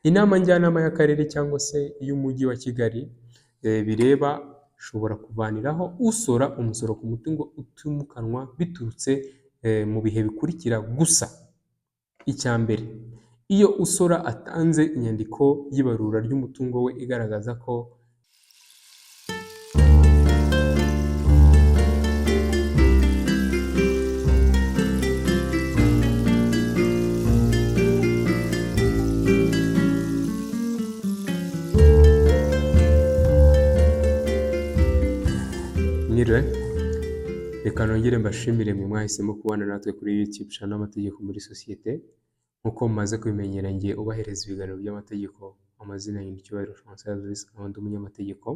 Inama njyanama y'akarere cyangwa se iy'umujyi wa Kigali bireba ishobora kuvaniraho usora umusoro ku mutungo utimukanwa biturutse mu bihe bikurikira gusa. Icya mbere, iyo usora atanze inyandiko y'ibarura ry'umutungo we igaragaza ko Mwiriwe, reka nongere mbashimire mwe mwahisemo kubana natwe kuri YouTube channel Amategeko muri Sosiyete. Nk'uko mumaze kubimenyera njye ubahereza ibiganiro by'amategeko, amazina y'Icyubahiro Francois nkaba ndi umunyamategeko,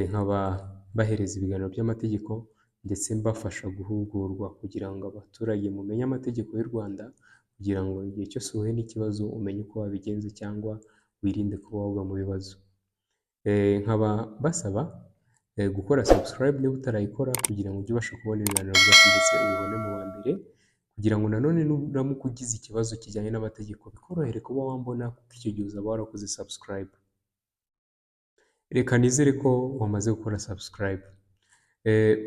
nkaba bahereza ibiganiro by'amategeko ndetse mbafasha guhugurwa kugira ngo abaturage mumenye amategeko y'u Rwanda, kugira ngo igihe cyose uhuye n'ikibazo umenye uko wabigenza cyangwa wirinde kuba wagwa mu bibazo. Nkaba basaba gukora subscribe niba utarayikora kugira ngo ujye ubasha kubona ibiganiro byacu ndetse ubibone mu wa mbere, kugira ngo nanone nuramuka ugize ikibazo kijyanye n'amategeko bikorohere kuba wambona, kuko icyo gihe uzaba warakoze subscribe. Reka nizere ko wamaze gukora subscribe.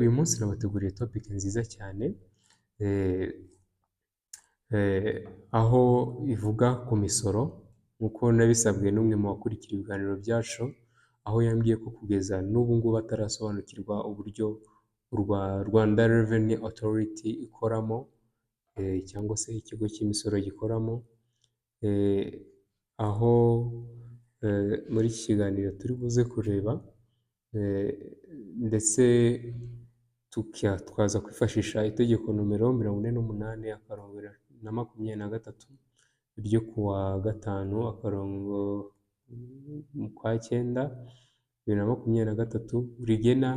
Uyu munsi nabateguriye topic nziza cyane aho ivuga ku misoro, nk'uko nabisabwe n'umwe mu bakurikira ibiganiro byacu, aho yambwiye ko kugeza n'ubu ngubu atarasobanukirwa uburyo Rwanda Revenue Authority ikoramo cyangwa se ikigo cy'imisoro gikoramo, aho muri iki kiganiro turi buze kureba ndetse twaza kwifashisha itegeko nomero 48/2023 ryo kuwa 5/9/2023 rigena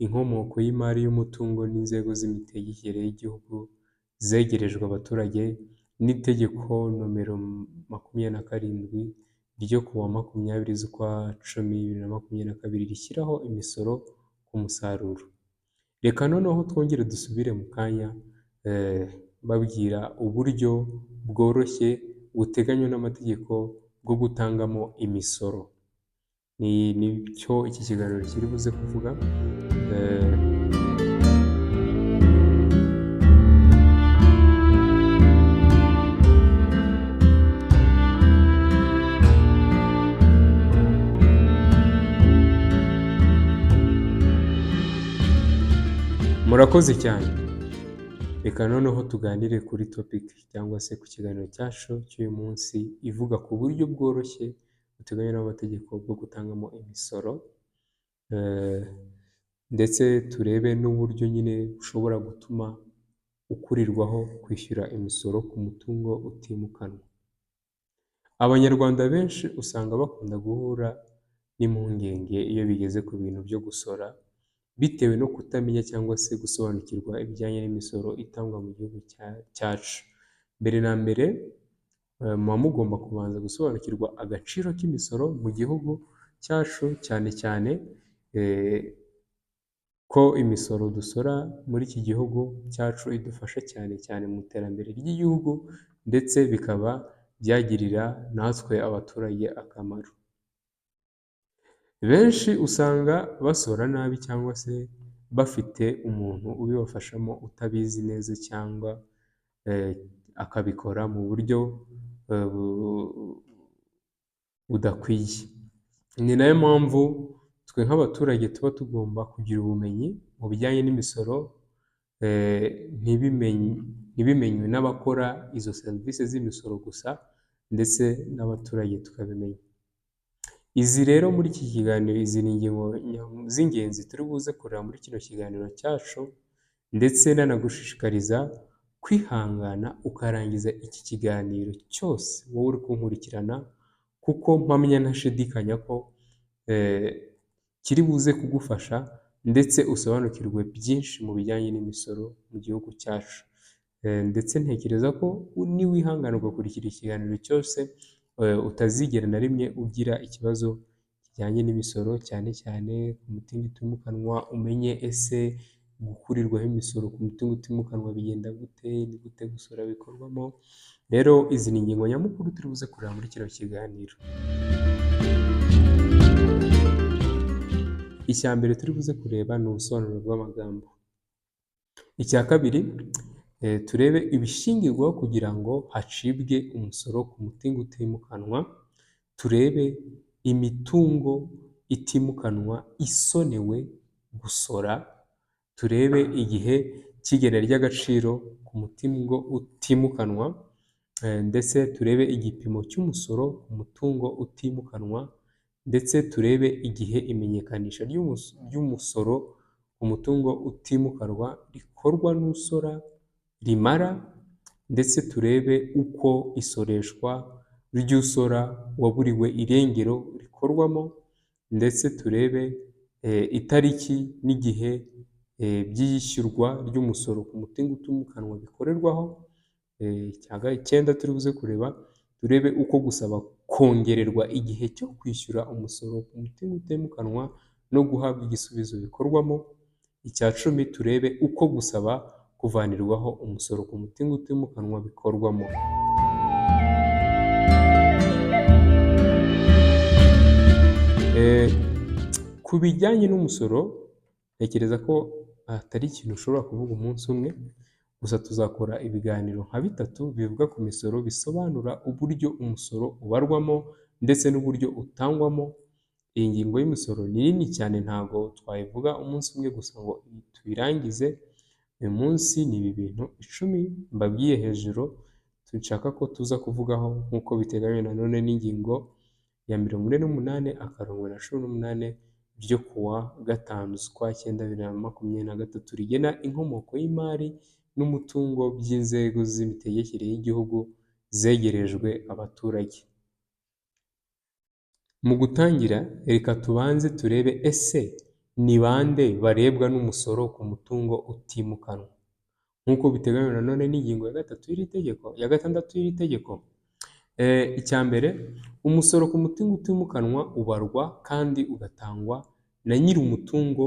inkomoko y'imari y'umutungo n'inzego z'imitegekere y'igihugu zegerejwe abaturage, n'itegeko nomero 27 ryo kuwa 20/10/2022 rishyiraho imisoro ku musaruro. Reka noneho twongere dusubire mu kanya babwira uburyo bworoshye buteganywa n'amategeko bwo gutangamo imisoro. Nicyo iki kiganiro kiri buze kuvuga. Murakoze cyane. Reka noneho tuganire kuri topic cyangwa se ku kiganiro cyacu cy'uyu munsi ivuga ku buryo bworoshye buteganywa n'amategeko bwo gutangamo imisoro, ndetse turebe n'uburyo nyine bushobora gutuma ukurirwaho kwishyura imisoro ku mutungo utimukanwa. Abanyarwanda benshi usanga bakunda guhura n'impungenge iyo bigeze ku bintu byo gusora, bitewe no kutamenya cyangwa se gusobanukirwa ibijyanye n'imisoro itangwa mu gihugu cyacu. Mbere na mbere muba mugomba kubanza gusobanukirwa agaciro k'imisoro mu gihugu cyacu, cyane cyane ko imisoro dusora muri iki gihugu cyacu idufasha cyane cyane mu iterambere ry'igihugu, ndetse bikaba byagirira natwe abaturage akamaro. Benshi usanga basora nabi cyangwa se bafite umuntu ubibafashamo utabizi neza, cyangwa akabikora mu buryo budakwiye. Ni nayo mpamvu twe nk'abaturage tuba tugomba kugira ubumenyi mu bijyanye n'imisoro, ntibimenywe n'abakora izo serivisi z'imisoro gusa, ndetse n'abaturage tukabimenya. Izi rero muri iki kiganiro, izi ni ingingo z'ingenzi turi buze kureba muri kino kiganiro cyacu, ndetse nanagushishikariza kwihangana ukarangiza iki kiganiro cyose wowe uri kunkurikirana, kuko mpamya ntashidikanya ko kiri buze kugufasha ndetse usobanukirwe byinshi mu bijyanye n'imisoro mu gihugu cyacu. Ndetse ntekereza ko niwihangana ugakurikira ikiganiro cyose utazigera na rimwe ugira ikibazo kijyanye n'imisoro, cyane cyane ku mutungo utimukanwa. Umenye ese gukurirwaho imisoro ku mutungo utimukanwa bigenda gute, ni gute gusora bikorwamo. Rero izi ni ingingo nyamukuru turi buze kureba muri kino kiganiro. Icya mbere turi buze kureba ni ubusobanuro bw'amagambo. Icya kabiri turebe ibishingirwaho kugira ngo hacibwe umusoro ku mutungo utimukanwa. Turebe imitungo itimukanwa isonewe gusora. Turebe igihe cy'igera ry'agaciro ku mutungo utimukanwa, ndetse turebe igipimo cy'umusoro ku mutungo utimukanwa, ndetse turebe igihe imenyekanisha ry'umusoro ku mutungo utimukanwa rikorwa n'usora rimara, ndetse turebe uko isoreshwa ry'usora waburiwe irengero rikorwamo, ndetse turebe itariki n'igihe by'iyishyurwa ry'umusoro ku mutungo utimukanwa bikorerwaho. Icyenda turi buze kureba, turebe uko gusaba kongererwa igihe cyo kwishyura umusoro ku mutungo utimukanwa no guhabwa igisubizo bikorwamo. Icya cumi turebe uko gusaba kuvanirwaho umusoro ku mutungo utimukanwa bikorwamo. Ku bijyanye n'umusoro, ntekereza ko atari ikintu ushobora kuvuga umunsi umwe, gusa tuzakora ibiganiro nka bitatu bivuga ku misoro, bisobanura uburyo umusoro ubarwamo ndetse n'uburyo utangwamo. Iyi ngingo y'imisoro ni nini cyane, ntabwo twayivuga umunsi umwe gusa ngo tuyirangize. Uyu munsi ni ibi bintu 10 mbabwiye hejuru nshaka ko tuza kuvugaho, nk'uko biteganywa nanone n'ingingo ya 48/18 ryo kuwa 5/9/2023 rigena inkomoko y'imari n'umutungo by'inzego z'imitegekere y'igihugu zegerejwe abaturage. Mu gutangira, reka tubanze turebe ese ni bande barebwa n'umusoro ku mutungo utimukanwa, nk'uko biteganywa nanone n'ingingo ya 6 y'iri tegeko. Icya mbere, umusoro ku mutungo utimukanwa ubarwa kandi ugatangwa na nyir'umutungo,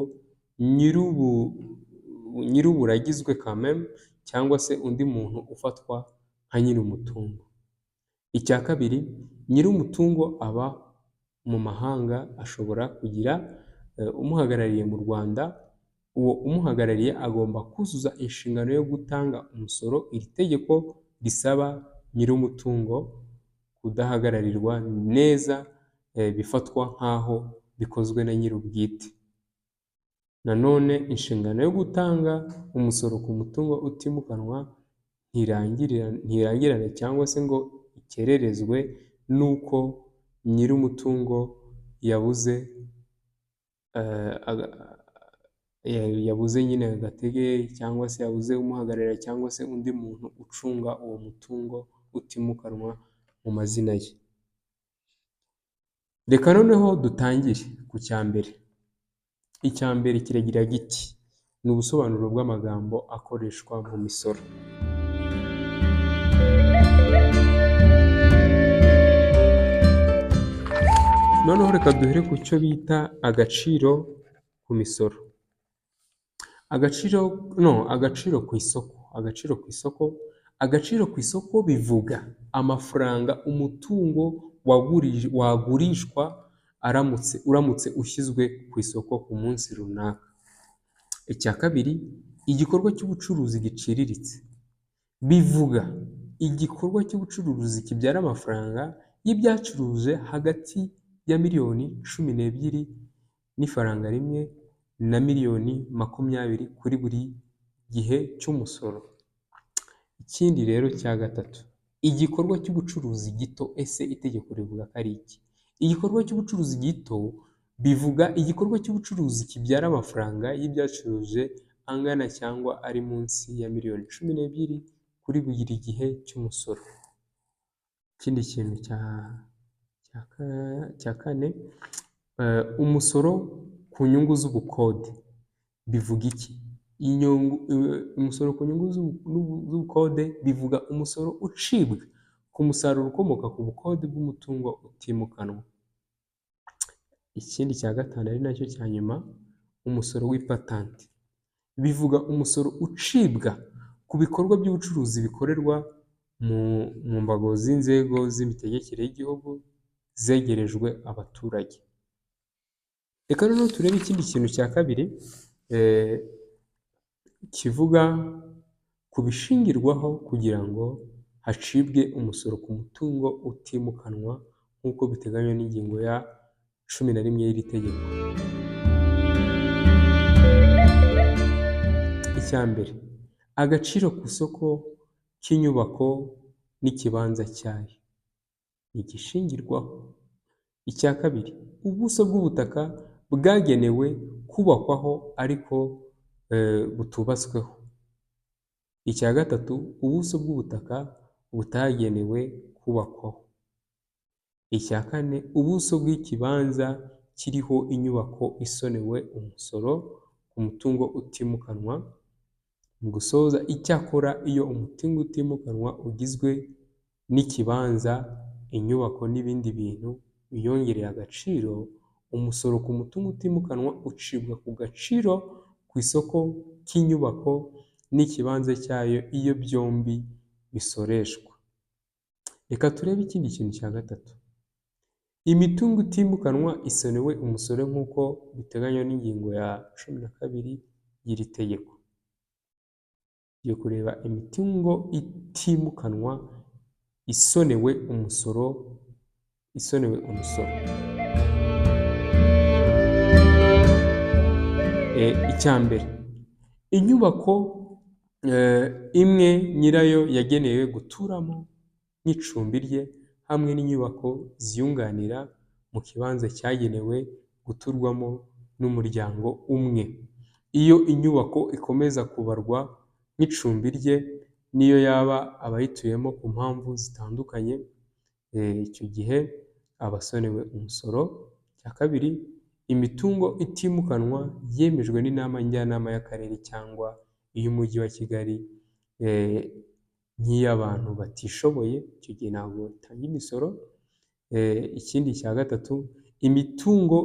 nyir'uburagizwe kameme, cyangwa se undi muntu ufatwa nka nyir'umutungo. Icya kabiri, nyir'umutungo aba mu mahanga, ashobora kugira umuhagarariye mu Rwanda. Uwo umuhagarariye agomba kuzuza inshingano yo gutanga umusoro. Iri tegeko risaba nyir'umutungo kudahagararirwa neza, bifatwa nk'aho bikozwe na nyir'ubwite. Nanone inshingano yo gutanga umusoro ku mutungo utimukanwa ntirangirana cyangwa se ngo ikererezwe n'uko nyir'umutungo yabuze nyine agatege, cyangwa se yabuze umuhagararira, cyangwa se undi muntu ucunga uwo mutungo utimukanwa mu mazina ye. Reka noneho dutangire ku cya mbere. Icya mbere kiragira giti: ni ubusobanuro bw'amagambo akoreshwa mu misoro. Noneho reka duhere ku cyo bita agaciro ku misoro. Agaciro ku isoko. Agaciro ku isoko bivuga amafaranga umutungo wagurishwa uramutse ushyizwe ku isoko ku munsi runaka. Icya kabiri, igikorwa cy'ubucuruzi giciriritse. Bivuga igikorwa cy'ubucuruzi kibyara amafaranga y'ibyacuruje hagati ya miliyoni 12 n'ifaranga rimwe na miliyoni 20 kuri buri gihe cy'umusoro. Ikindi rero cya gatatu, igikorwa cy'ubucuruzi gito. Ese itegeko rivuga ko ari iki? Igikorwa cy'ubucuruzi gito bivuga igikorwa cy'ubucuruzi kibyara amafaranga y'ibyacuruje angana cyangwa ari munsi ya miliyoni 12 kuri buri gihe cy'umusoro. Ikindi kintu cya kane, umusoro ku nyungu z'ubukode. Bivuga iki? Umusoro ku nyungu z'ubukode bivuga umusoro ucibwa ku musaruro ukomoka ku bukode bw'umutungo utimukanwa. Ikindi cya gatanu ari nacyo cya nyuma, umusoro w'ipatanti. bivuga umusoro ucibwa ku bikorwa by'ubucuruzi bikorerwa mu mbago z'inzego z'imitegekere y'igihugu zegerejwe abaturage. Reka noneho turebe ikindi kintu cya kabiri kivuga ku bishingirwaho kugira ngo hacibwe umusoro ku mutungo utimukanwa nk'uko biteganywa n'ingingo ya 11 y'iri tegeko. Icya mbere, agaciro ku isoko k'inyubako n'ikibanza cyayo ni igishingirwaho. Icya kabiri, ubuso bw'ubutaka bwagenewe kubakwaho ariko butubatsweho. Icya gatatu, ubuso bw'ubutaka butagenewe kubakwaho. Icya kane, ubuso bw'ikibanza kiriho inyubako isonewe umusoro ku mutungo utimukanwa. Mu gusoza, icyakora iyo umutungo utimukanwa ugizwe n'ikibanza, inyubako n'ibindi bintu biyongerera agaciro, umusoro ku mutungo utimukanwa ucibwa ku gaciro ku isoko k'inyubako n'ikibanza cyayo iyo byombi bisoreshwa. Reka turebe ikindi kintu cya gatatu. Imitungo itimukanwa isonewe umusoro nk'uko biteganywa n'ingingo ya 12 y'iri tegeko. Tugiye kureba imitungo itimukanwa isonewe umusoro. Icya mbere, inyubako imwe nyirayo yagenewe guturamo nk'icumbi rye hamwe n'inyubako ziyunganira mu kibanza cyagenewe guturwamo n'umuryango umwe. Iyo inyubako ikomeza kubarwa nk'icumbi rye niyo yaba abayituyemo ku mpamvu zitandukanye, icyo gihe abasonewe umusoro. Cya kabiri, imitungo itimukanwa yemejwe n'inama njyanama y'akarere cyangwa iy'umujyi wa Kigali nk'iy'abantu batishoboye, icyo gihe ntabwo itanga imisoro. Ikindi cya gatatu, imitungo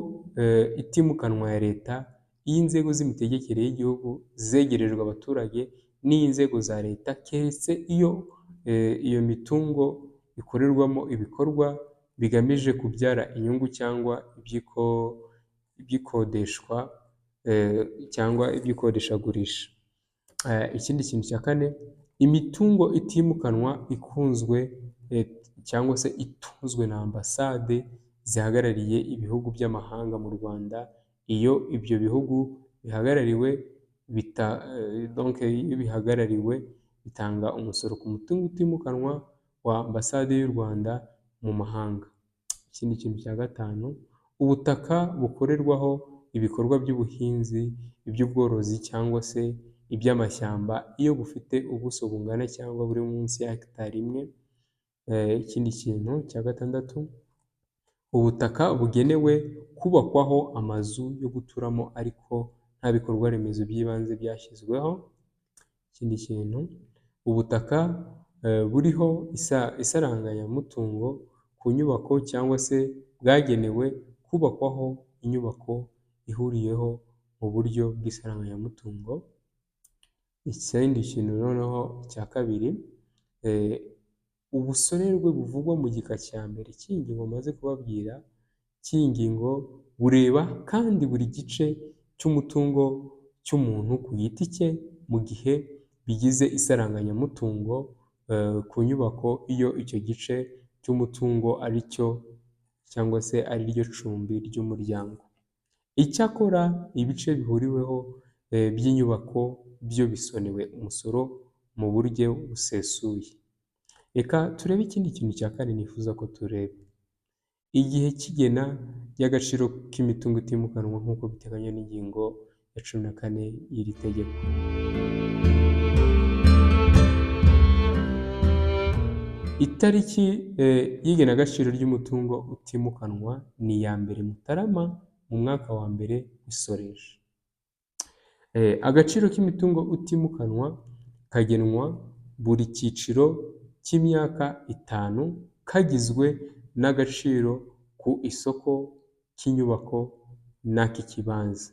itimukanwa ya leta, iy'inzego z'imitegekere y'igihugu zegerejwe abaturage n'iy'inzego za leta, keretse iyo mitungo ikorerwamo ibikorwa bigamije kubyara inyungu cyangwa iby'ikodeshwa cyangwa iby'ikodeshagurisha. Ikindi kintu cya kane, imitungo itimukanwa ikunzwe cyangwa se itunzwe na ambasade zihagarariye ibihugu by'amahanga mu Rwanda. Iyo ibyo bihugu bihagarariwe bitanga umusoro ku mutungo utimukanwa wa ambasade y'u Rwanda mu mahanga. Ikindi kintu cya gatanu, ubutaka bukorerwaho ibikorwa by'ubuhinzi, iby'ubworozi cyangwa se iby'amashyamba iyo bufite ubuso bungana cyangwa buri munsi ya hegitari imwe. Ikindi kintu cya gatandatu, ubutaka bugenewe kubakwaho amazu yo guturamo ariko nta bikorwa remezo by'ibanze byashyizweho. Ikindi kintu, ubutaka buriho isaranganyamutungo ku nyubako cyangwa se bwagenewe kubakwaho inyubako ihuriyeho mu buryo bw'isaranganyamutungo. Ikindi kintu noneho cya kabiri, ubusorerwe buvugwa mu gika cya mbere cy'iyi ngingo maze kubabwira, cy'iyi ngingo bureba kandi buri gice cy'umutungo cy'umuntu ku giti cye mu gihe bigize isaranganyamutungo ku nyubako, iyo icyo gice cy'umutungo ari cyo cyangwa se ari ryo cumbi ry'umuryango. Icyakora ibice bihuriweho by'inyubako byo bisonewe umusoro mu buryo busesuye. Reka turebe ikindi kintu cya kane nifuza ko tureba. Igihe cy'igena ry'agaciro k'imitungo itimukanwa nk'uko biteganywa n'ingingo ya 14 y'iri tegeko. Itariki y'igenagaciro ry'umutungo utimukanwa ni iya 2 Mutarama mu mwaka wa mbere w'isoresha. Agaciro k'imitungo utimukanwa kagenwa buri cyiciro cy'imyaka 5 kagizwe n'agaciro ku isoko k'inyubako n'ak'ikibanza.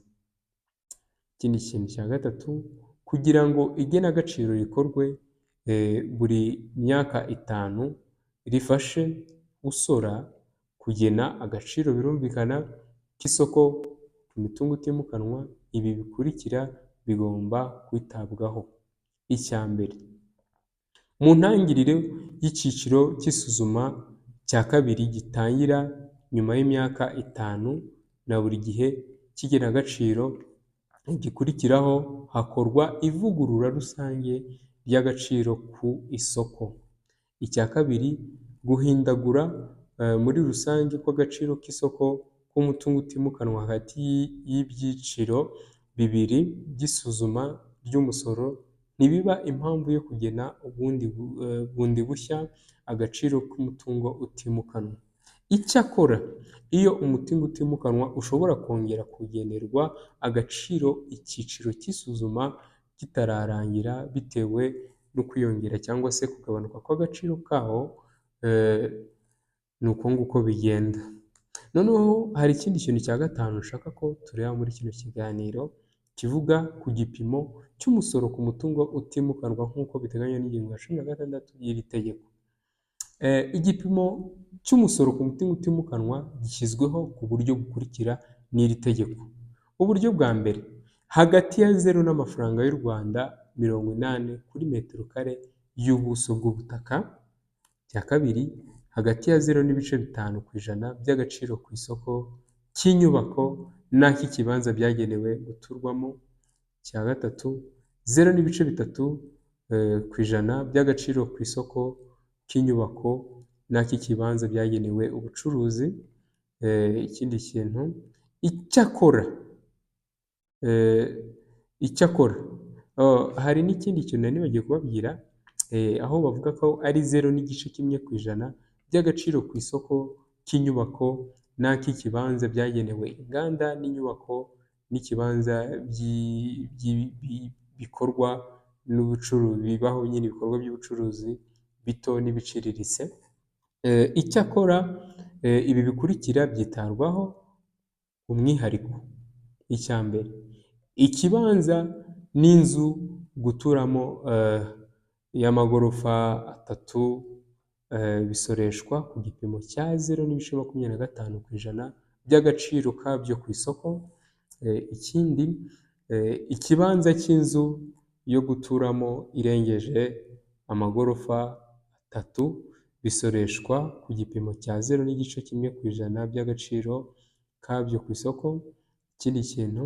Ikindi kintu cya gatatu, kugira ngo igenagaciro rikorwe buri myaka 5 rifashe usora kugena agaciro birumvikana k'isoko ku mitungo utimukanwa, ibi bikurikira bigomba kwitabwaho. Icya mbere, mu ntangiriro y'icyiciro cy'isuzuma cya kabiri gitangira nyuma y'imyaka 5 na buri gihe cy'igenagaciro gikurikiraho hakorwa ivugurura rusange ry'agaciro ku isoko. Icya kabiri, guhindagura muri rusange kw'agaciro k'isoko k'umutungo utimukanwa hagati y'ibyiciro bibiri by'isuzuma ry'umusoro ntibiba impamvu yo kugena bundi bushya agaciro k'umutungo utimukanwa. Icyakora, iyo umutungo utimukanwa ushobora kongera kugenerwa agaciro icyiciro cy'isuzuma kitararangira bitewe no kwiyongera cyangwa se kugabanuka kw'agaciro kawo, ni uko nguko bigenda. Noneho hari ikindi kintu cya gatanu nshaka ko tureba muri kino kiganiro kivuga ku gipimo cy'umusoro ku mutungo utimukanwa nk'uko biteganywa n'ingingo ya 16 y'iri tegeko. Igipimo cy'umusoro ku mutungo utimukanwa gishyizweho ku buryo bukurikira n'iri tegeko. Uburyo bwa mbere, hagati ya 0 n'amafaranga y'u Rwanda 80 kuri metero kare y'ubuso bw'ubutaka. Icya kabiri, hagati ya 0.5% by'agaciro ku isoko cy'inyubako n'ak'ikibanza byagenewe guturwamo. Icya gatatu, 0.3% by'agaciro ku isoko cy'inyubako n'ak'ikibanza byagenewe ubucuruzi. Ikindi kintu, icyakora hari n'ikindi kintu nari nibagiye kubabwira, aho bavuga ko ari 0.1% by'agaciro ku isoko cy'inyubako n'ak'ikibanza byagenewe inganda n'inyubako n'ikibanza bikorwa n'ubucuruzi, bibaho nyine ibikorwa by'ubucuruzi bito n'ibiciriritse. Icyakora ibi bikurikira byitabwaho umwihariko. Icya mbere, ikibanza n'inzu guturamo y'amagorofa 3 bisoreshwa ku gipimo cya 0.25% by'agaciro kabyo ku isoko. Ikindi, ikibanza cy'inzu yo guturamo irengeje amagorofa 3 bisoreshwa ku gipimo cya 0.1% by'agaciro kabyo ku isoko. Ikindi kintu,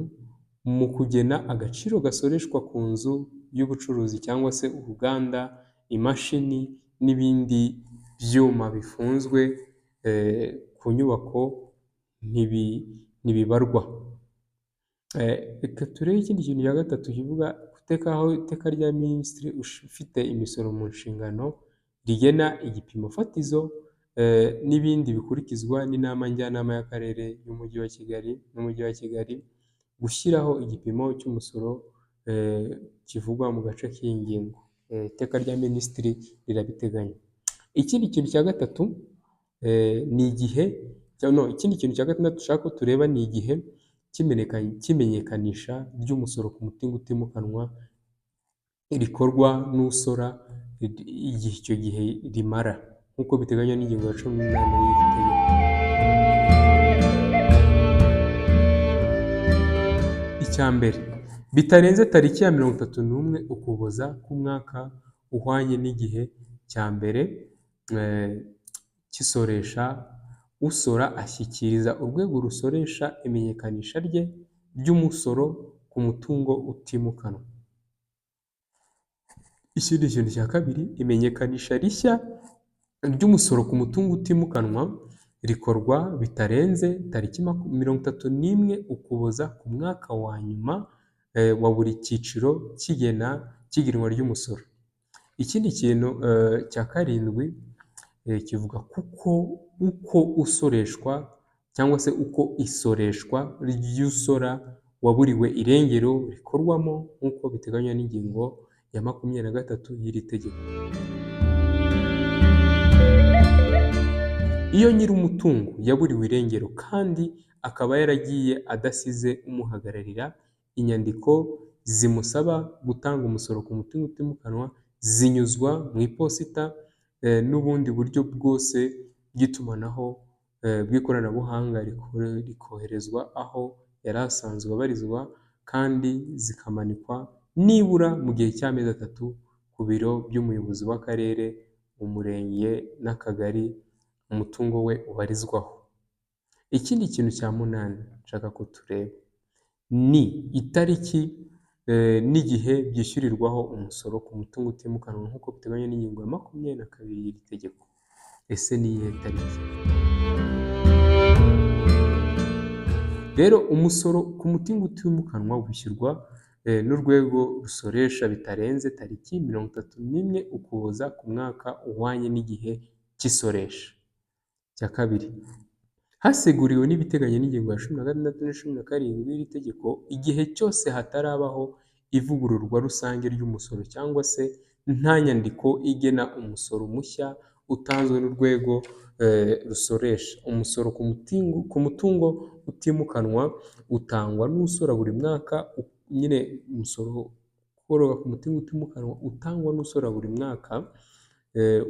mu kugena agaciro gasoreshwa ku nzu y'ubucuruzi cyangwa se uruganda, imashini n'ibindi byuma bifunzwe ku nyubako ntibibarwa. Reka turebe ikindi kintu cya gatatu kivuga aho iteka rya Minisitiri ufite imisoro mu nshingano rigena igipimo fatizo n'ibindi bikurikizwa n'inama njyanama y'akarere y'umujyi wa Kigali n'umujyi wa Kigali gushyiraho igipimo cy'umusoro kivugwa mu gace k'iyi ngingo. Iteka rya Minisitiri rirabiteganya. Ikindi kintu cya gatatu ni igihe, ikindi kintu cya gatandatu dushaka ko tureba ni igihe cy'imenyekanisha ry'umusoro ku mutungo utimukanwa rikorwa n'usora, igihe icyo gihe rimara nk'uko biteganywa n'ingingo ya 18 y'iri tegeko. Icya mbere, bitarenze tariki ya 31 Ukuboza k'umwaka uhwanye n'igihe cya mbere cy'isoresha, usora ashyikiriza urwego rusoresha imenyekanisha rye ry'umusoro ku mutungo utimukanwa. Ikindi kintu cya kabiri, imenyekanisha rishya ry'umusoro ku mutungo utimukanwa rikorwa bitarenze tariki 31 Ukuboza ku mwaka wa nyuma wa buri cyiciro cy'igenwa ry'umusoro. Ikindi kintu cya karindwi kivuga uko usoreshwa cyangwa se uko isoreshwa ry'usora waburiwe irengero rikorwamo nk'uko biteganywa n'ingingo ya 23 y'iri tegeko. Iyo nyir'umutungo yaburiwe irengero kandi akaba yaragiye adasize umuhagararira, inyandiko zimusaba gutanga umusoro ku mutungo utimukanwa zinyuzwa mu iposita n'ubundi buryo bwose bw'itumanaho bw'ikoranabuhanga rikoherezwa aho yari asanzwe abarizwa kandi zikamanikwa nibura mu gihe cy'amezi 3 ku biro by'umuyobozi w'akarere, umurenge n'akagari umutungo we ubarizwaho. Ikindi kintu cya 8 nshaka ko tureba ni itariki n'igihe byishyurirwaho umusoro ku mutungo utimukanwa nk'uko biteganywa n'ingingo ya 22 y'iri tegeko. Ese ni iyihe tariki? Rero umusoro ku mutungo utimukanwa wishyurwa n'urwego rusoresha bitarenze tariki 31 Ukuboza ku mwaka uhwanye n'igihe cy'isoresha. Cya kabiri, haseguriwe n'ibiteganya n'ingingo ya 16 na 17 y'iri tegeko, igihe cyose hatarabaho ivugururwa rusange ry'umusoro cyangwa se nta nyandiko igena umusoro mushya utanzwe n'urwego rusoresha. Umusoro ku mutungo utimukanwa utangwa n'usora buri mwaka. Nyine umusoro ku mutungo utimukanwa utangwa n'usora buri mwaka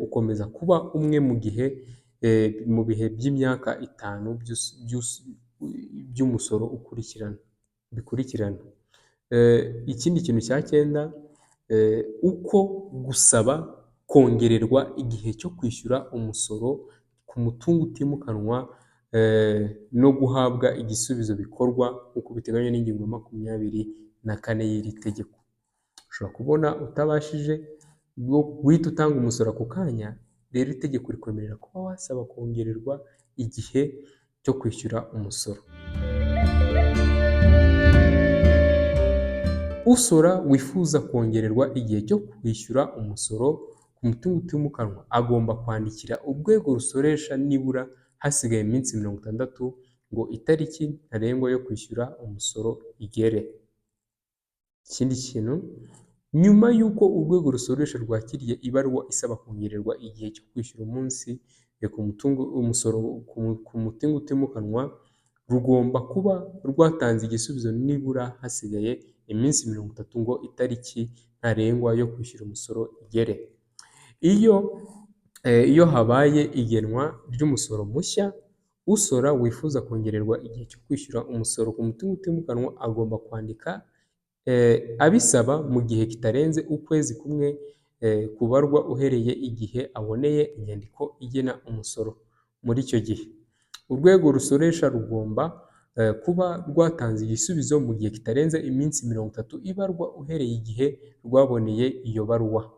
ukomeza kuba umwe mu bihe by'imyaka 5 by'umusoro bikurikirana. Ikindi kintu cya 9, uko gusaba kongererwa igihe cyo kwishyura umusoro ku mutungo utimukanwa no guhabwa igisubizo bikorwa nk'uko biteganywa n'ingingo ya 24 y'iri tegeko. Ushobora kubona utabashije guhita utanga umusoro ako kanya, rero itegeko rikwemerera kuba wasaba kongererwa igihe cyo kwishyura umusoro. Usora wifuza kongererwa igihe cyo kwishyura umusoro ku mutungo utimukanwa agomba kwandikira urwego rusoresha nibura hasigaye iminsi 60 ngo itariki ntarengwa yo kwishyura umusoro igere. Ikindi kintu, nyuma y'uko urwego rusoresha rwakiriye ibaruwa isaba kongererwa igihe cyo kwishyura umusoro ku mutungo utimukanwa, rugomba kuba rwatanze igisubizo nibura hasigaye iminsi 30 ngo itariki ntarengwa yo kwishyura umusoro igere. Iyo habaye igenwa ry'umusoro mushya, usora wifuza kongererwa igihe cyo kwishyura umusoro ku mutungo utimukanwa agomba kwandika abisaba mu gihe kitarenze ukwezi kumwe kubarwa uhereye igihe aboneye inyandiko igena umusoro. Muri icyo gihe urwego rusoresha rugomba kuba rwatanze igisubizo mu gihe kitarenze iminsi 30 ibarwa uhereye igihe rwaboneye iyo baruwa.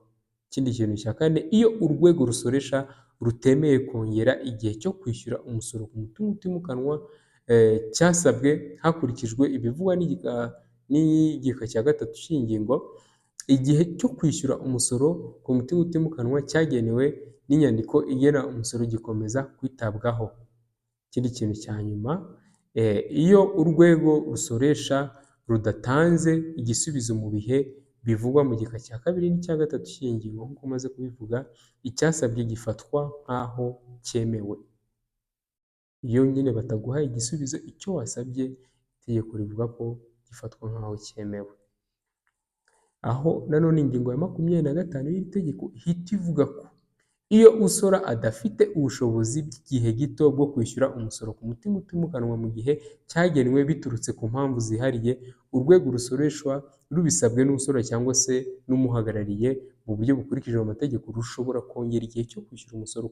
Ikindi kintu cya 4, iyo urwego rusoresha rutemeye kongera igihe cyo kwishyura umusoro ku mutungo utimukanwa cyasabwe hakurikijwe ibivugwa n'igika cya 3 cy'ingingo, igihe cyo kwishyura umusoro ku mutungo utimukanwa cyagenewe n'inyandiko igena umusoro gikomeza kwitabwaho. Ikindi kintu cya nyuma, iyo urwego rusoresha rudatanze igisubizo mu bihe bivugwa mu gika cya 2 n'icya 3 cy'ingingo nk'uko maze kubivuga, icyasabwe gifatwa nk'aho cyemewe. Iyo nyine bataguhaye igisubizo, icyo wasabye itegeko rivuga ko gifatwa nk'aho cyemewe. Aho nanone ingingo ya 25 y'iri tegeko ihita ivuga ko iyo usora adafite ubushobozi bw'igihe gito bwo kwishyura umusoro ku mutungo utimukanwa mu gihe cyagenwe biturutse ku mpamvu zihariye, urwego rusoreshwa rubisabwe n'usora cyangwa se n'umuhagarariye mu buryo bukurikije amategeko, rushobora kongera igihe cyo kwishyura umusoro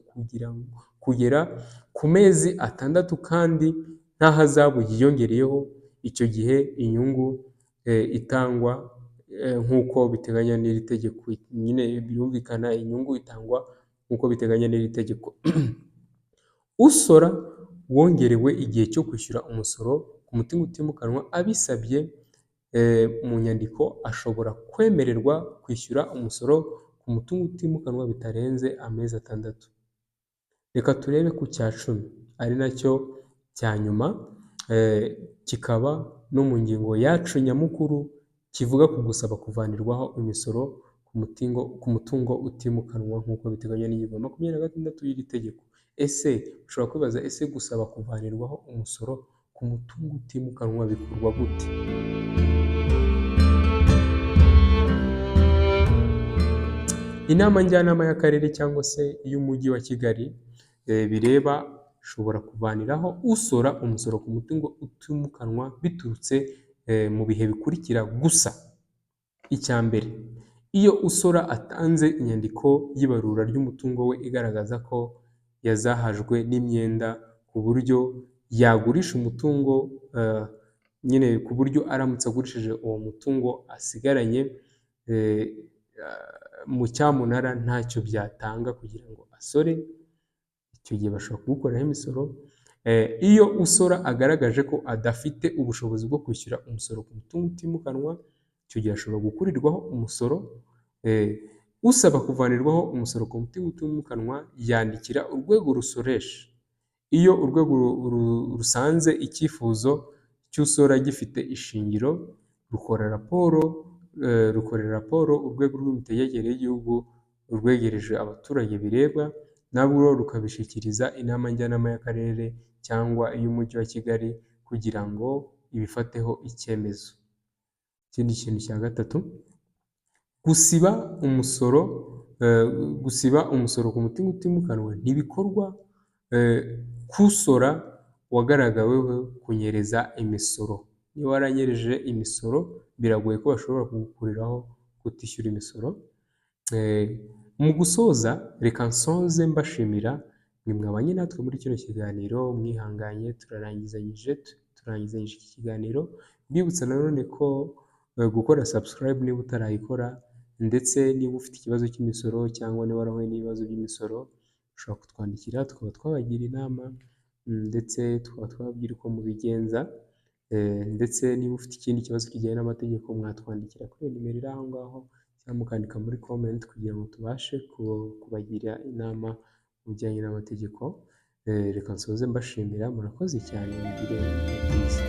kugera ku mezi 6 kandi nta hazabu yiyongereyeho. Icyo gihe inyungu itangwa nk'uko biteganya n'iri tegeko. Nyine birumvikana, inyungu itangwa nk'uko biteganya n'iri tegeko. Usora wongerewe igihe cyo kwishyura umusoro ku mutungo utimukanwa abisabye mu nyandiko ashobora kwemererwa kwishyura umusoro ku mutungo utimukanwa bitarenze amezi 6. Reka turebe ku cya 10 ari nacyo cya nyuma, kikaba no mu ngingo yacu nyamukuru, kivuga ku gusaba kuvanirwaho imisoro ku mutungo utimukanwa nk'uko biteganywa n'ingingo ya 26 y'iri tegeko. Ese ushobora kwibaza, ese gusaba kuvanirwaho umusoro ku mutungo utimukanwa bikorwa gute? Inama njyanama y'akarere cyangwa se iy'umujyi wa Kigali bireba ishobora kuvaniraho usora umusoro ku mutungo utimukanwa biturutse mu bihe bikurikira gusa. Icya mbere, iyo usora atanze inyandiko y'ibarura ry'umutungo we igaragaza ko yazahajwe n'imyenda ku buryo yagurisha umutungo nyine ku buryo aramutse agurishije uwo mutungo asigaranye mu cyamunara ntacyo byatanga kugira ngo asore, icyo gihe bashobora kugukoreraho imisoro. Iyo usora agaragaje ko adafite ubushobozi bwo kwishyura umusoro ku mutungo utimukanwa, icyo gihe ashobora gukurirwaho umusoro. Usaba kuvanirwaho umusoro ku mutungo utimukanwa yandikira urwego rusoresha. Iyo urwego rusanze icyifuzo cy'usora gifite ishingiro, rukorera raporo urwego rw'imitegekere y'igihugu rwegereje abaturage bireba, nabwo rukabishyikiriza inama njyanama y'akarere cyangwa iy'umujyi wa Kigali kugira ngo ibifateho icyemezo. Ikindi kintu cya gatatu, gusiba umusoro ku mutungo utimukanwa ntibikorwa k'usora wagaragaweho kunyereza imisoro. Niba waranyereje imisoro biragoye ko bashobora kugukuriraho kutishyura imisoro. Mu gusoza, reka nsoze mbashimira mwe mwabanye natwe muri kino kiganiro, mwihanganye turarangizanyije iki kiganiro. Mbibutsa nanone ko gukora subscribe niba utarayikora, ndetse niba ufite ikibazo cy'imisoro cyangwa niba warahuye n'ibibazo by'imisoro, ushobora kutwandikira tukaba twabagira inama, ndetse tukaba twababwira uko mubigenza. Ndetse niba ufite ikindi kibazo kijyanye n'amategeko mwatwandikira kuri nimero iri aho ngaho cyangwa mukandika muri comment kugira ngo tubashe kubagira inama mu bijyanye n'amategeko. Reka nsoze mbashimira, murakoze cyane, mugire ibihe byiza.